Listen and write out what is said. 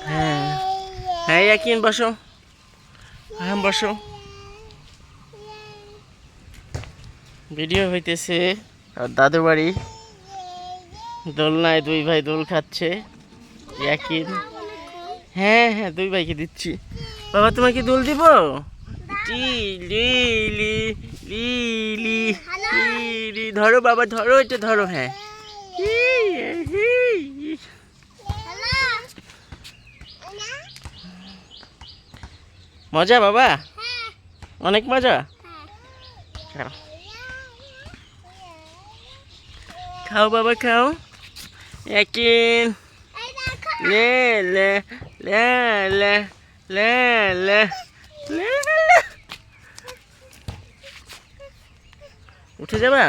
হ্যাঁ হ্যাঁ ইয়াকিন বসো, হ্যাঁ বসো। ভিডিও হইতেছে আর দাদুর বাড়ি দোলনায় দুই ভাই দোল খাচ্ছে। ইয়াকিন, হ্যাঁ হ্যাঁ দুই ভাইকে দিচ্ছি। বাবা তোমাকে দোল দিব? লি লি লি লি লি লি, ধরো বাবা ধরো, এটা ধরো, হ্যাঁ। মজা বাবা, অনেক মজা। খাও খাও বাবা খাও। ইয়াকিন লে লে লে লে লে লে লে লে। উঠে যাবা?